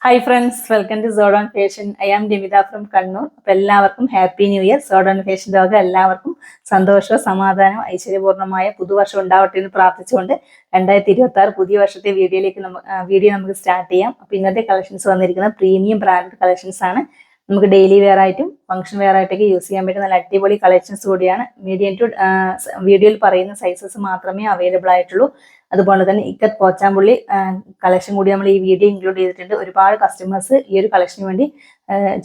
Hi friends, welcome to സോഡോൺ fashion. I am Dimitha from Kannur. അപ്പോൾ എല്ലാവർക്കും ഹാപ്പി ന്യൂ ഇയർ. സോഡോൺ ഫാഷൻ ലോക എല്ലാവർക്കും സന്തോഷവും സമാധാനവും ഐശ്വര്യപൂർണ്ണമായ പുതുവർഷം ഉണ്ടാവട്ടെ എന്ന് പ്രാർത്ഥിച്ചുകൊണ്ട് 2026 പുതിയ വർഷത്തെ വീഡിയോ നമുക്ക് സ്റ്റാർട്ട് ചെയ്യാം. അപ്പോൾ ഇന്നത്തെ കളക്ഷൻസ് വന്നിരിക്കുന്നത് പ്രീമിയം ബ്രാൻഡഡ് കളക്ഷൻസ് ആണ്. നമുക്ക് ഡെയിലി വെയർ ആയിട്ടും ഫംഗ്ഷൻ വെയർ ആയിട്ടൊക്കെ യൂസ് ചെയ്യാൻ പറ്റുന്ന നല്ല അടിപൊളി കളക്ഷൻസ് കൂടിയാണ്. മീഡിയം ടു വീഡിയോയിൽ പറയുന്ന സൈസസ് മാത്രമേ അവൈലബിൾ ആയിട്ടുള്ളൂ. അതുപോലെ തന്നെ ഇക്കത്ത് പോച്ചാമ്പുള്ളി കളക്ഷൻ കൂടി നമ്മൾ ഈ വീഡിയോ ഇൻക്ലൂഡ് ചെയ്തിട്ടുണ്ട്. ഒരുപാട് കസ്റ്റമേഴ്സ് ഈ ഒരു കളക്ഷന് വേണ്ടി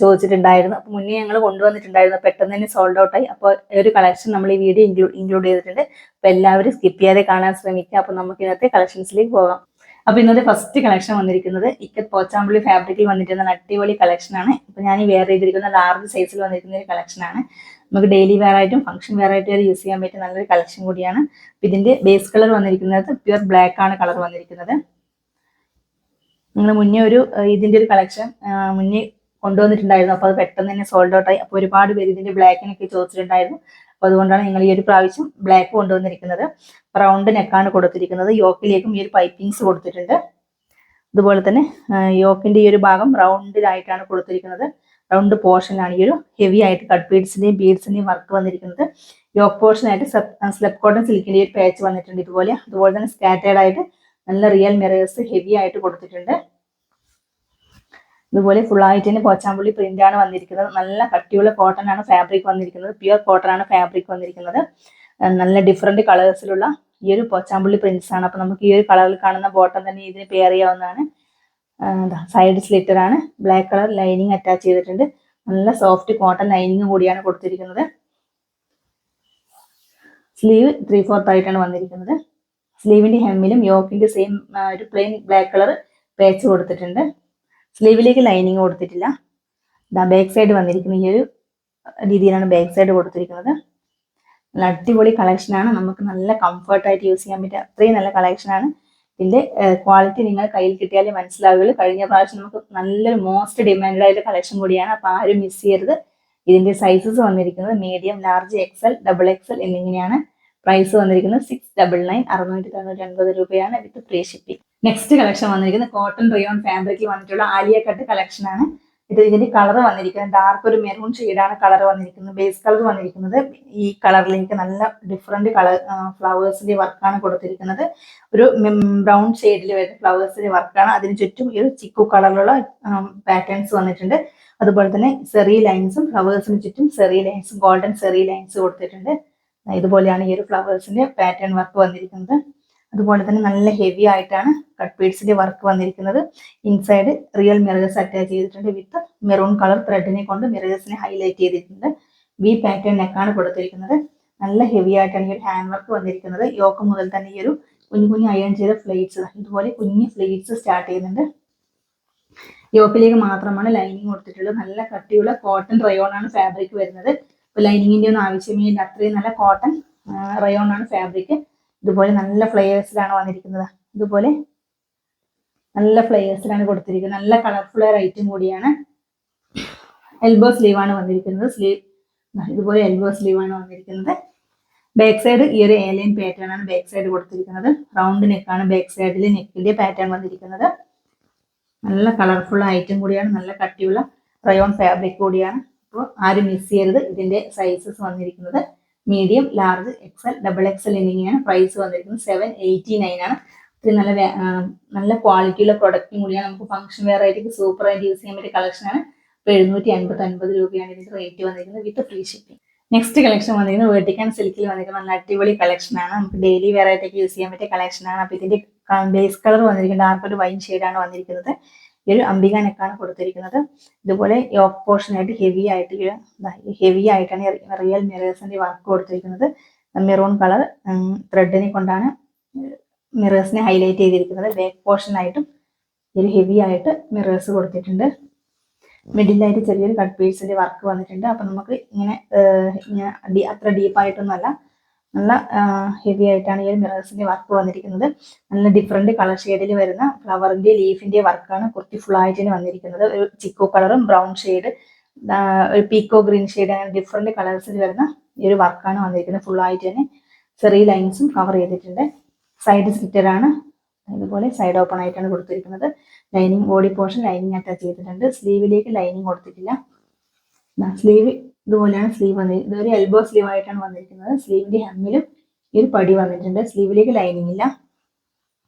ചോദിച്ചിട്ടുണ്ടായിരുന്നു. അപ്പോൾ മുന്നേ ഞങ്ങൾ കൊണ്ടുവന്നിട്ടുണ്ടായിരുന്നു, പെട്ടെന്ന് തന്നെ സോൾഡ് ഔട്ട് ആയി. അപ്പോൾ ഈ ഒരു കളക്ഷൻ നമ്മൾ ഈ വീഡിയോ ഇൻക്ലൂഡ് ചെയ്തിട്ടുണ്ട്. അപ്പോൾ എല്ലാവരും സ്കിപ്പ് ചെയ്യാതെ കാണാൻ ശ്രമിക്കുക. അപ്പോൾ നമുക്ക് ഇന്നത്തെ കളക്ഷൻസിലേക്ക് പോകാം. അപ്പോൾ ഇന്നത്തെ ഫസ്റ്റ് കളക്ഷൻ വന്നിരിക്കുന്നത് ഇക്കത്ത് പോച്ചാമ്പുള്ളി ഫാബ്രിക്കിൽ വന്നിരിക്കുന്ന അടിപൊളി കളക്ഷൻ ആണ്. ഇപ്പോൾ ഞാൻ ഈ വെയർ ചെയ്തിരിക്കുന്ന ലാർജ് സൈസിൽ വന്നിരിക്കുന്ന ഒരു കളക്ഷൻ ആണ്. നമുക്ക് ഡെയിലി വെയർ ആയിട്ടും ഫംഗ്ഷൻ വെയർ ആയിട്ടും യൂസ് ചെയ്യാൻ പറ്റിയ നല്ലൊരു കളക്ഷൻ കൂടിയാണ്. ഇതിന്റെ ബേസ് കളർ വന്നിരിക്കുന്നത് പ്യുർ ബ്ലാക്ക് ആണ് കളർ വന്നിരിക്കുന്നത്. നിങ്ങൾ മുന്നേ ഇതിന്റെ ഒരു കളക്ഷൻ മുന്നേ കൊണ്ടുവന്നിട്ടുണ്ടായിരുന്നു. അപ്പോൾ അത് പെട്ടെന്ന് തന്നെ സോൾഡ് ഔട്ട് ആയി. അപ്പോൾ ഒരുപാട് പേര് ഇതിന്റെ ബ്ലാക്കിനൊക്കെ ചോദിച്ചിട്ടുണ്ടായിരുന്നു. അപ്പോൾ അതുകൊണ്ടാണ് നിങ്ങൾ ഈ ഒരു പ്രാവശ്യം ബ്ലാക്ക് കൊണ്ടുവന്നിരിക്കുന്നത്. റൗണ്ട് നെക്കാണ് കൊടുത്തിരിക്കുന്നത്. യോക്കിലേക്കും ഈ ഒരു പൈപ്പിങ്സ് കൊടുത്തിട്ടുണ്ട്. അതുപോലെ തന്നെ യോക്കിന്റെ ഈ ഒരു ഭാഗം റൗണ്ടിലായിട്ടാണ് കൊടുത്തിരിക്കുന്നത്. റൗണ്ട് പോർഷനിലാണ് ഈ ഒരു ഹെവി ആയിട്ട് കട്ട് ബീഡ്സിന്റെയും ബീഡ്സിന്റെയും വർക്ക് വന്നിരിക്കുന്നത്. യോക്ക് പോർഷൻ ആയിട്ട് സ്ലെപ്പ് കോട്ടൺ സിൽക്കിന്റെ ഒരു പാച്ച് വന്നിട്ടുണ്ട് അതുപോലെ തന്നെ സ്കാറ്റേർഡ് ആയിട്ട് നല്ല റിയൽ മിറേഴ്സ് ഹെവി ആയിട്ട് കൊടുത്തിട്ടുണ്ട്. ഇതുപോലെ ഫുൾ ആയിട്ട് തന്നെ പോച്ചാമ്പുള്ളി പ്രിന്റ് ആണ് വന്നിരിക്കുന്നത്. നല്ല കട്ടിയുള്ള കോട്ടൺ ആണ് ഫാബ്രിക് വന്നിരിക്കുന്നത്. പ്യുർ കോട്ടൺ ആണ് ഫാബ്രിക് വന്നിരിക്കുന്നത്. നല്ല ഡിഫറെന്റ് കളേഴ്സിലുള്ള ഈ ഒരു പോച്ചാമ്പുള്ളി പ്രിന്റ്സ് ആണ്. അപ്പൊ നമുക്ക് ഈ ഒരു കളറിൽ കാണുന്ന ബോട്ടം തന്നെ ഇതിന് പെയർ ചെയ്യാവുന്നതാണ്. സൈഡ് സ്ലിറ്റർ ആണ്. ബ്ലാക്ക് കളർ ലൈനിങ് അറ്റാച്ച് ചെയ്തിട്ടുണ്ട്. നല്ല സോഫ്റ്റ് കോട്ടൺ ലൈനിങ് കൂടിയാണ് കൊടുത്തിരിക്കുന്നത്. സ്ലീവ് 3/4 ആയിട്ടാണ് വന്നിരിക്കുന്നത്. സ്ലീവിന്റെ ഹെമ്മിലും യോക്കിന്റെ സെയിം ഒരു പ്ലെയിൻ ബ്ലാക്ക് കളർ പാച്ച് കൊടുത്തിട്ടുണ്ട്. സ്ലീവിലേക്ക് ലൈനിങ് കൊടുത്തിട്ടില്ല. ബാക്ക് സൈഡ് വന്നിരിക്കുന്ന ഈ ഒരു രീതിയിലാണ് ബാക്ക് സൈഡ് കൊടുത്തിരിക്കുന്നത്. നല്ല അടിപൊളി കളക്ഷനാണ്. നമുക്ക് നല്ല കംഫർട്ടായിട്ട് യൂസ് ചെയ്യാൻ പറ്റിയ അത്രയും നല്ല കളക്ഷനാണ്. ഇതിന്റെ ക്വാളിറ്റി നിങ്ങൾ കയ്യിൽ കിട്ടിയാലേ മനസ്സിലാവുകയുള്ളൂ. കഴിഞ്ഞ പ്രാവശ്യം നമുക്ക് നല്ലൊരു മോസ്റ്റ് ഡിമാൻഡഡ് ആയിട്ട് കളക്ഷൻ കൂടിയാണ്. അപ്പൊ ആരും മിസ് ചെയ്യരുത്. ഇതിന്റെ സൈസസ് വന്നിരിക്കുന്നത് മീഡിയം, ലാർജ്, XL, XXL എന്നിങ്ങനെയാണ്. പ്രൈസ് വന്നിരിക്കുന്നത് 699 699 രൂപയാണ് വിത്ത് ഫ്രീ ഷിപ്പിംഗ്. നെക്സ്റ്റ് കളക്ഷൻ വന്നിരിക്കുന്നത് കോട്ടൺ റയോൺ ഫാബ്രിക്കിൽ വന്നിട്ടുള്ള ആലിയ കട്ട് കളക്ഷൻ ആണ്. ഇതിന്റെ കളർ വന്നിരിക്കുന്നത് ഡാർക്ക് ഒരു മെറൂൺ ഷെയ്ഡാണ് കളർ വന്നിരിക്കുന്നത്. ബേസ് കളർ വന്നിരിക്കുന്നത് ഈ കളറിലേക്ക് നല്ല ഡിഫറെന്റ് കളർ ഫ്ലവേഴ്സിന്റെ വർക്കാണ് കൊടുത്തിരിക്കുന്നത്. ഒരു ബ്രൗൺ ഷെയ്ഡിൽ വരുന്ന ഫ്ലവേഴ്സിന്റെ വർക്കാണ്. അതിന് ചുറ്റും ഈ ഒരു ചിക്കു കളറിലുള്ള പാറ്റേൺസ് വന്നിട്ടുണ്ട്. അതുപോലെ തന്നെ സെറി ലൈൻസും ഫ്ലവേഴ്സിന് ചുറ്റും സെറി ലൈൻസും ഗോൾഡൻ സെറി ലൈൻസ് കൊടുത്തിട്ടുണ്ട്. ഇതുപോലെയാണ് ഈ ഒരു ഫ്ലവേഴ്സിന്റെ പാറ്റേൺ വർക്ക് വന്നിരിക്കുന്നത്. അതുപോലെ തന്നെ നല്ല ഹെവി ആയിട്ടാണ് കട്ട് ബീഡ്സിന്റെ വർക്ക് വന്നിരിക്കുന്നത്. ഇൻസൈഡ് റിയൽ മിറേഴ്സ് അറ്റാച്ച് ചെയ്തിട്ടുണ്ട് വിത്ത് മെറൂൺ കളർ ത്രെഡിനെ കൊണ്ട് മിറേഴ്സിനെ ഹൈലൈറ്റ് ചെയ്തിട്ടുണ്ട്. വി പാറ്റേൺ നെക്കാണ് കൊടുത്തിരിക്കുന്നത്. നല്ല ഹെവി ആയിട്ടാണ് ഈ ഒരു ഹാൻഡ് വർക്ക് വന്നിരിക്കുന്നത്. യോക്ക് മുതൽ തന്നെ ഈ ഒരു കുഞ്ഞു അയൺ ചെയ്ത ഫ്ലേറ്റ്സ്, ഇതുപോലെ കുഞ്ഞു ഫ്ലേറ്റ്സ് സ്റ്റാർട്ട് ചെയ്യുന്നുണ്ട്. യോക്കിലേക്ക് മാത്രമാണ് ലൈനിങ് കൊടുത്തിട്ടുള്ളത്. നല്ല കട്ടിയുള്ള കോട്ടൺ റയോൺ ആണ് ഫാബ്രിക് വരുന്നത്. ഇപ്പൊ ലൈനിങ്ങിന്റെ ഒന്നും ആവശ്യമേ ഇല്ല. അത്രയും നല്ല കോട്ടൺ റയോൺ ആണ് ഫാബ്രിക്. ഇതുപോലെ നല്ല ഫ്ലേവേഴ്സിലാണ് വന്നിരിക്കുന്നത്. ഇതുപോലെ നല്ല ഫ്ലേവേഴ്സിലാണ് കൊടുത്തിരിക്കുന്നത്. നല്ല കളർഫുൾ ഐറ്റം കൂടിയാണ്. എൽബോ സ്ലീവ് ആണ് വന്നിരിക്കുന്നത്. ഇതുപോലെ എൽബോ സ്ലീവ് ആണ് വന്നിരിക്കുന്നത്. ബാക്ക് സൈഡ് ഈ ഒരു എലൈൻ പാറ്റേൺ ആണ് ബാക്ക് സൈഡ് കൊടുത്തിരിക്കുന്നത്. റൗണ്ട് നെക്കാണ് ബാക്ക് സൈഡിൽ നെക്കിന്റെ പാറ്റേൺ വന്നിരിക്കുന്നത്. നല്ല കളർഫുൾ ഐറ്റം കൂടിയാണ്. നല്ല കട്ടിയുള്ള റയോൺ ഫാബ്രിക് കൂടിയാണ്. അപ്പോൾ ആരും മിസ് ചെയ്യരുത്. ഇതിന്റെ സൈസസ് വന്നിരിക്കുന്നത് മീഡിയം, ലാർജ്, XL, XXL എന്നിങ്ങനെയാണ്. പ്രൈസ് വന്നിരിക്കുന്നത് 789 ആണ്. ഇത്രയും നല്ല ക്വാളിറ്റിയുള്ള പ്രൊഡക്റ്റും കൂടിയാണ്. നമുക്ക് ഫംഗ്ഷൻ വെയർ ആയിട്ട് സൂപ്പർ ആയിട്ട് യൂസ് ചെയ്യാൻ പറ്റിയ കളക്ഷനാണ്. ഇപ്പോൾ 759 രൂപയാണ് ഇതിന്റെ റേറ്റ് വന്നിരിക്കുന്നത് വിത്ത് ഫ്രീ ഷിപ്പിംഗ്. നെക്സ്റ്റ് കളക്ഷൻ വന്നിരിക്കുന്നത് വെർട്ടിക്കൻ സിൽക്കിൽ വന്നിരിക്കുന്ന നല്ല അടിപൊളി കളക്ഷനാണ്. നമുക്ക് ഡെയിലി വെയർ ആയിട്ടൊക്കെ യൂസ് ചെയ്യാൻ പറ്റിയ കളക്ഷനാണ്. അപ്പോൾ ഇതിന്റെ ബേസ് കളർ വന്നിരിക്കുന്നത് ഡാർക്ക് ഒരു വൈൻ ഷെയ്ഡാണ് വന്നിരിക്കുന്നത്. ഈ ഒരു അംബിക നെക്കാണ് കൊടുത്തിരിക്കുന്നത്. ഇതുപോലെ യോക്ക് പോർഷൻ ആയിട്ട് ഹെവി ആയിട്ടാണ് റിയൽ മിറേഴ്സിന്റെ വർക്ക് കൊടുത്തിരിക്കുന്നത്. മെറൂൺ കളർ ത്രെഡിനെ കൊണ്ടാണ് മിറേഴ്സിനെ ഹൈലൈറ്റ് ചെയ്തിരിക്കുന്നത്. ബാക്ക് പോർഷൻ ആയിട്ടും ഒരു ഹെവി ആയിട്ട് മിറേഴ്സ് കൊടുത്തിട്ടുണ്ട്. മിഡിലായിട്ട് ചെറിയൊരു കട്ട് പീസിന്റെ വർക്ക് വന്നിട്ടുണ്ട്. അപ്പൊ നമുക്ക് ഇങ്ങനെ അത്ര ഡീപ്പായിട്ടൊന്നുമല്ല, നല്ല ഹെവി ആയിട്ടാണ് ഈ ഒരു മിറേഴ്സിന്റെ വർക്ക് വന്നിരിക്കുന്നത്. നല്ല ഡിഫറെന്റ് കളർ ഷെയ്ഡിൽ വരുന്ന ഫ്ലവറിന്റെ ലീഫിന്റെ വർക്കാണ് കുർത്തി ഫുൾ ആയിട്ട് വന്നിരിക്കുന്നത്. ഒരു ചിക്കോ കളറും ബ്രൗൺ ഷെയ്ഡ്, ഒരു പീക്കോ ഗ്രീൻ ഷെയ്ഡ്, അങ്ങനെ ഡിഫറെന്റ് കളേഴ്സിൽ വരുന്ന ഈ ഒരു വർക്കാണ് വന്നിരിക്കുന്നത്. ഫുൾ ആയിട്ട് തന്നെ ചെറിയ ലൈൻസും കവർ ചെയ്തിട്ടുണ്ട്. സൈഡ് സ്ലിറ്റർ ആണ്. ഇതുപോലെ സൈഡ് ഓപ്പൺ ആയിട്ടാണ് കൊടുത്തിരിക്കുന്നത്. Lining body portion lining attach ചെയ്തിട്ടുണ്ട്. സ്ലീവിലേക്ക് ലൈനിങ് കൊടുത്തിട്ടില്ല. സ്ലീവ് ഇതുപോലെയാണ് സ്ലീവ് വന്നിരിക്കുന്നത്. ഇതൊരു എൽബോ സ്ലീവ് ആയിട്ടാണ് വന്നിരിക്കുന്നത്. സ്ലീവിന്റെ ഹെമ്മിലും ഈ ഒരു പടി വന്നിട്ടുണ്ട്. സ്ലീവിലേക്ക് ലൈനിങ് ഇല്ല.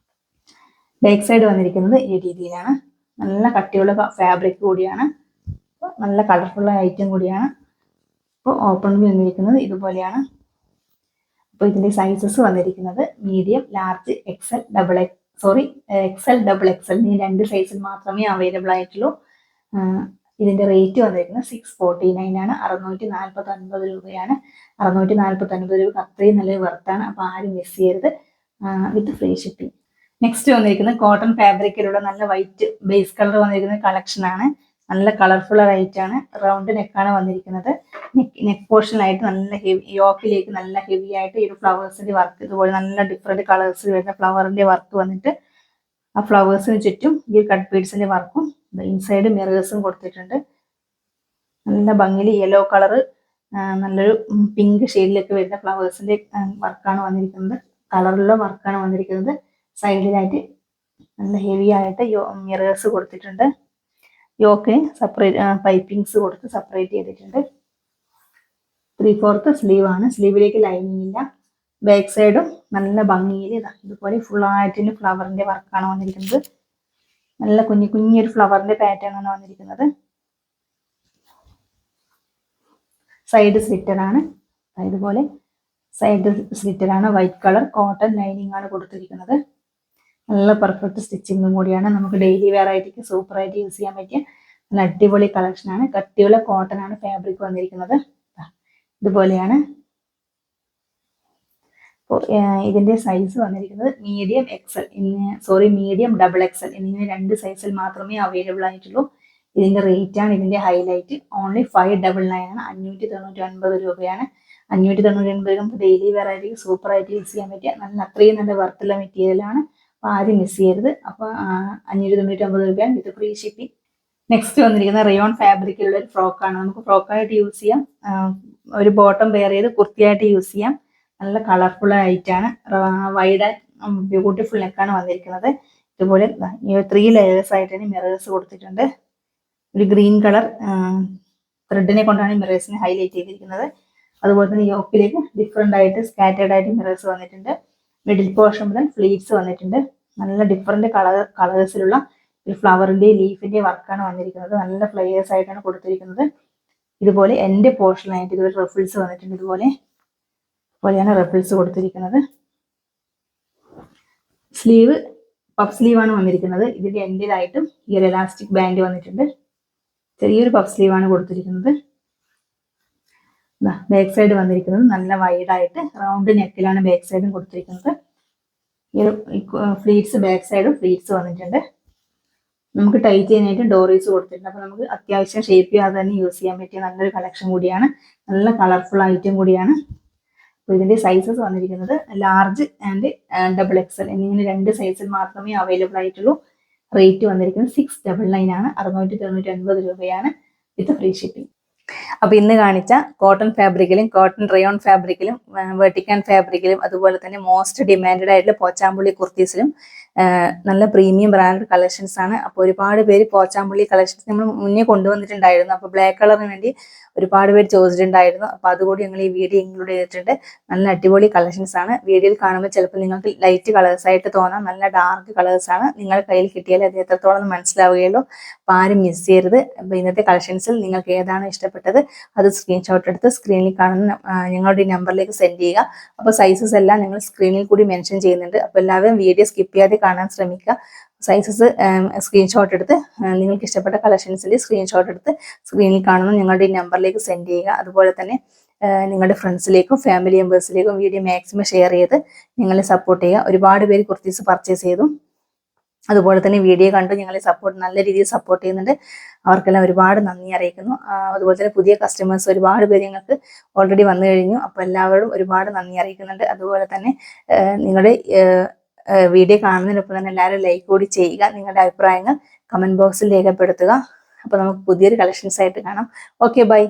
ബാക്ക് സൈഡ് വന്നിരിക്കുന്നത് ഈ രീതിയിലാണ്. നല്ല കട്ടിയുള്ള ഫാബ്രിക് കൂടിയാണ്. നല്ല കളർഫുൾ ഐറ്റം കൂടിയാണ്. അപ്പോൾ ഓപ്പൺ വന്നിരിക്കുന്നത് ഇതുപോലെയാണ്. അപ്പോൾ ഇതിന്റെ സൈസസ് വന്നിരിക്കുന്നത് medium, large, XL, XL, double XL ഈ 2 സൈസിൽ മാത്രമേ അവൈലബിൾ ആയിട്ടുള്ളൂ. ഇതിന്റെ റേറ്റ് വന്നിരിക്കുന്നത് 649 ആണ്. 649 രൂപയാണ്. 649 രൂപ അത്രയും നല്ല വർത്താണ്. അപ്പോൾ ആരും മിസ് ചെയ്യരുത്. വിത്ത് ഫ്രീ ഷിപ്പിംഗ്. നെക്സ്റ്റ് വന്നിരിക്കുന്നത് കോട്ടൺ ഫാബ്രിക്കിലുള്ള നല്ല വൈറ്റ് ബേസ് കളർ വന്നിരിക്കുന്ന കളക്ഷൻ ആണ്. നല്ല കളർഫുൾ ആയിട്ട് ആണ്. റൗണ്ട് നെക്കാണ് വന്നിരിക്കുന്നത്. നെക്ക് പോർഷനിലായിട്ട് നല്ല ഹെവി, യോക്കിലേക്ക് നല്ല ഹെവി ആയിട്ട് ഈ ഒരു ഫ്ലവേഴ്സിന്റെ വർക്ക്, ഇതുപോലെ നല്ല ഡിഫറെന്റ് കളേഴ്സ് വരുന്ന ഫ്ലവറിന്റെ വർക്ക് വന്നിട്ട് ആ ഫ്ലവേഴ്സിന് ചുറ്റും ഈ കട്ട് ബീഡ്സിന്റെ വർക്കും ഇൻസൈഡ് മിറേഴ്സും കൊടുത്തിട്ടുണ്ട്. നല്ല ഭംഗിയിൽ യെല്ലോ കളറ്, നല്ലൊരു പിങ്ക് ഷെയ്ഡിലേക്ക് വരുന്ന ഫ്ലവേഴ്സിന്റെ വർക്കാണ് വന്നിരിക്കുന്നത്. കളറിലുള്ള വർക്കാണ് വന്നിരിക്കുന്നത്. സൈഡിലായിട്ട് നല്ല ഹെവി ആയിട്ട് മിറേഴ്സ് കൊടുത്തിട്ടുണ്ട്. യോക്കിന് സെപ്പറേറ്റ് പൈപ്പിങ്സ് കൊടുത്ത് സെപ്പറേറ്റ് ചെയ്തിട്ടുണ്ട്. 3/4 സ്ലീവ് ആണ്. സ്ലീവിലേക്ക് ലൈനിങ് ഇല്ല. ബാക്ക് സൈഡും നല്ല ഭംഗിയിൽ ഇതുപോലെ ഫുൾ ആയിട്ട് ഫ്ലവറിന്റെ വർക്കാണ് വന്നിരിക്കുന്നത്. നല്ല കുഞ്ഞൊരു ഫ്ലവറിന്റെ പാറ്റേൺ ആണ് വന്നിരിക്കുന്നത്. സൈഡ് സ്ലിറ്റർ ആണ്. ഇതുപോലെ സൈഡ് സ്ലിറ്റർ ആണ്. വൈറ്റ് കളർ കോട്ടൺ ലൈനിങ് ആണ് കൊടുത്തിരിക്കുന്നത്. നല്ല പെർഫെക്റ്റ് സ്റ്റിച്ചിങ്ങും കൂടിയാണ്. നമുക്ക് ഡെയിലി വെയർ ആയിട്ട് സൂപ്പർ ആയിട്ട് യൂസ് ചെയ്യാൻ പറ്റിയ നല്ല അടിപൊളി കളക്ഷൻ ആണ്. കട്ടിയുള്ള കോട്ടൺ ആണ് ഫാബ്രിക് വന്നിരിക്കുന്നത്. ഇതുപോലെയാണ്. അപ്പോൾ ഇതിന്റെ സൈസ് വന്നിരിക്കുന്നത് മീഡിയം ഡബിൾ എക്സൽ എന്നിങ്ങനെ 2 സൈസിൽ മാത്രമേ അവൈലബിൾ ആയിട്ടുള്ളൂ. ഇതിന്റെ റേറ്റ് ആണ് ഇതിന്റെ ഹൈലൈറ്റ്. ഓൺലി 599 ആണ്. 599 രൂപയാണ്. 599 നമുക്ക് ഡെയിലി വെയർ ആയിട്ട് സൂപ്പർ ആയിട്ട് യൂസ് ചെയ്യാൻ പറ്റിയ അത്രയും നല്ല വർത്തുള്ള മെറ്റീരിയൽ ആണ്. അപ്പോൾ ആരും മിസ് ചെയ്യരുത്. അപ്പോൾ 599 രൂപയാണ് വിത്ത് ഫ്രീ ഷിപ്പിംഗ്. നെക്സ്റ്റ് വന്നിരിക്കുന്ന റയോൺ ഫാബ്രിക്കിലുള്ള ഒരു ഫ്രോക്കാണ്. നമുക്ക് ഫ്രോക്കായിട്ട് യൂസ് ചെയ്യാം. ഒരു ബോട്ടം വെയർ ചെയ്ത് കുർത്തിയായിട്ട് യൂസ് ചെയ്യാം. നല്ല കളർഫുൾ ആയിട്ടാണ്. വൈഡ് ബ്യൂട്ടിഫുൾ നെക്കാണ് വന്നിരിക്കുന്നത്. ഇതുപോലെ 3 ലെയേഴ്സ് ആയിട്ട് തന്നെ മിറേഴ്സ് കൊടുത്തിട്ടുണ്ട്. ഒരു ഗ്രീൻ കളർ ത്രെഡിനെ കൊണ്ടാണ് മിറേഴ്സിനെ ഹൈലൈറ്റ് ചെയ്തിരിക്കുന്നത്. അതുപോലെ തന്നെ യോക്കിലേക്ക് ഡിഫറെന്റ് ആയിട്ട് സ്കാറ്റേർഡ് ആയിട്ട് മിറേഴ്സ് വന്നിട്ടുണ്ട്. മിഡിൽ പോർഷൻ മുതൽ ഫ്ലീറ്റ്സ് വന്നിട്ടുണ്ട്. നല്ല ഡിഫറെന്റ് കളേഴ്സിലുള്ള ഒരു ഫ്ലവറിന്റെ ലീഫിന്റെ വർക്കാണ് വന്നിരിക്കുന്നത്. നല്ല ഫ്ലയേഴ്സ് ആയിട്ടാണ് കൊടുത്തിരിക്കുന്നത്. ഇതുപോലെ എന്റെ പോർഷനായിട്ട് ഇതുപോലെ റഫിൾസ് വന്നിട്ടുണ്ട്. ഇതുപോലെയാണ് റഫിൾസ് കൊടുത്തിരിക്കുന്നത്. സ്ലീവ് പഫ് സ്ലീവ് ആണ് വന്നിരിക്കുന്നത്. ഇതിന്റെ എൻഡിലായിട്ടും ഈ ഒരു എലാസ്റ്റിക് ബാൻഡ് വന്നിട്ടുണ്ട്. ചെറിയൊരു പഫ് സ്ലീവ് ആണ് കൊടുത്തിരിക്കുന്നത്. ബാക്ക് സൈഡ് വന്നിരിക്കുന്നത് നല്ല വൈഡ് ആയിട്ട് റൗണ്ട് നെക്കിലാണ് ബാക്ക് സൈഡും കൊടുത്തിരിക്കുന്നത്. ഈ ഒരു ഫ്ലീറ്റ്സ് ബാക്ക് സൈഡും ഫ്ലീറ്റ്സ് വന്നിട്ടുണ്ട്. നമുക്ക് ടൈറ്റ് ചെയ്യാനായിട്ട് ഡോറീസ് കൊടുത്തിട്ടുണ്ട്. അപ്പോൾ നമുക്ക് അത്യാവശ്യം ഷേപ്പ് ചെയ്യാതെ തന്നെ യൂസ് ചെയ്യാൻ പറ്റിയ നല്ലൊരു കളക്ഷൻ കൂടിയാണ്. നല്ല കളർഫുൾ ഐറ്റം കൂടിയാണ്. അപ്പോൾ ഇതിന്റെ സൈസസ് വന്നിരിക്കുന്നത് ലാർജ് ആൻഡ് ഡബിൾ എക്സൽ എന്നിങ്ങനെ 2 സൈസിൽ മാത്രമേ അവൈലബിൾ ആയിട്ടുള്ളൂ. റേറ്റ് വന്നിരിക്കുന്നത് 699 ആണ്. 699 രൂപയാണ് വിത്ത് ഫ്രീ ഷിപ്പിംഗ്. അപ്പൊ ഇന്ന് കാണിച്ച കോട്ടൺ ഫാബ്രിക്കിലും കോട്ടൺ റയോൺ ഫാബ്രിക്കിലും വെർട്ടിക്കൻ ഫാബ്രിക്കിലും അതുപോലെ തന്നെ മോസ്റ്റ് ഡിമാൻഡഡ് ആയിട്ടുള്ള പോച്ചാമ്പുള്ളി കുർത്തീസിലും നല്ല പ്രീമിയം ബ്രാൻഡ് കളക്ഷൻസ് ആണ്. അപ്പോൾ ഒരുപാട് പേര് പോച്ചാമ്പുള്ളി കളക്ഷൻസ് നമ്മൾ മുന്നേ കൊണ്ടുവന്നിട്ടുണ്ടായിരുന്നു. അപ്പോൾ ബ്ലാക്ക് കളറിന് വേണ്ടി ഒരുപാട് പേര് ചോദിച്ചിട്ടുണ്ടായിരുന്നു. അപ്പോൾ അതുകൂടി ഞങ്ങൾ ഈ വീഡിയോ ഇൻക്ലൂഡ് ചെയ്തിട്ടുണ്ട്. നല്ല അടിപൊളി കളക്ഷൻസ് ആണ്. വീഡിയോയിൽ കാണുമ്പോൾ ചിലപ്പോൾ നിങ്ങൾക്ക് ലൈറ്റ് കളേഴ്സ് ആയിട്ട് തോന്നാം. നല്ല ഡാർക്ക് കളേഴ്സ് ആണ്. നിങ്ങളുടെ കയ്യിൽ കിട്ടിയാൽ അത് എത്രത്തോളം മനസ്സിലാവുകയുള്ളൂ. അപ്പോൾ ആരും മിസ് ചെയ്യരുത്. അപ്പോൾ ഇന്നത്തെ കളക്ഷൻസിൽ നിങ്ങൾക്ക് ഏതാണ് ഇഷ്ടപ്പെട്ടത് അത് സ്ക്രീൻഷോട്ട് എടുത്ത് സ്ക്രീനിൽ കാണുന്ന ഞങ്ങളുടെ ഈ നമ്പറിലേക്ക് സെൻഡ് ചെയ്യുക. അപ്പോൾ സൈസസ് എല്ലാം നിങ്ങൾ സ്ക്രീനിൽ കൂടി മെൻഷൻ ചെയ്യുന്നുണ്ട്. അപ്പോൾ എല്ലാവരും വീഡിയോ സ്കിപ്പ് ചെയ്യാതെ കാണാൻ ശ്രമിക്കുക. സൈസസ് സ്ക്രീൻഷോട്ട് എടുത്ത് നിങ്ങൾക്ക് ഇഷ്ടപ്പെട്ട കളക്ഷൻസിന്റെ സ്ക്രീൻഷോട്ട് എടുത്ത് സ്ക്രീനിൽ കാണുന്ന ഞങ്ങളുടെ ഈ നമ്പറിലേക്ക് സെൻഡ് ചെയ്യുക. അതുപോലെ തന്നെ നിങ്ങളുടെ ഫ്രണ്ട്സിലേക്കും ഫാമിലി മെമ്പേഴ്സിലേക്കും വീഡിയോ മാക്സിമം ഷെയർ ചെയ്ത് നിങ്ങളെ സപ്പോർട്ട് ചെയ്യുക. ഒരുപാട് പേര് കുർത്തീസ് പർച്ചേസ് ചെയ്തു. അതുപോലെ തന്നെ വീഡിയോ കണ്ട് ഞങ്ങളെ നല്ല രീതിയിൽ സപ്പോർട്ട് ചെയ്യുന്നുണ്ട്. അവർക്കെല്ലാം ഒരുപാട് നന്ദി അറിയിക്കുന്നു. അതുപോലെ തന്നെ പുതിയ കസ്റ്റമേഴ്സ് ഒരുപാട് പേര് ഞങ്ങൾക്ക് ഓൾറെഡി വന്നു കഴിഞ്ഞു. അപ്പോൾ എല്ലാവരോടും ഒരുപാട് നന്ദി അറിയിക്കുന്നുണ്ട്. അതുപോലെ തന്നെ നിങ്ങളുടെ വീഡിയോ കാണുന്നതിനൊപ്പം തന്നെ എല്ലാവരും ലൈക്ക് കൂടി ചെയ്യുക. നിങ്ങളുടെ അഭിപ്രായങ്ങൾ കമന്റ് ബോക്സിൽ രേഖപ്പെടുത്തുക. അപ്പോൾ നമുക്ക് പുതിയൊരു കളക്ഷൻസ് ആയിട്ട് കാണാം. Okay, by.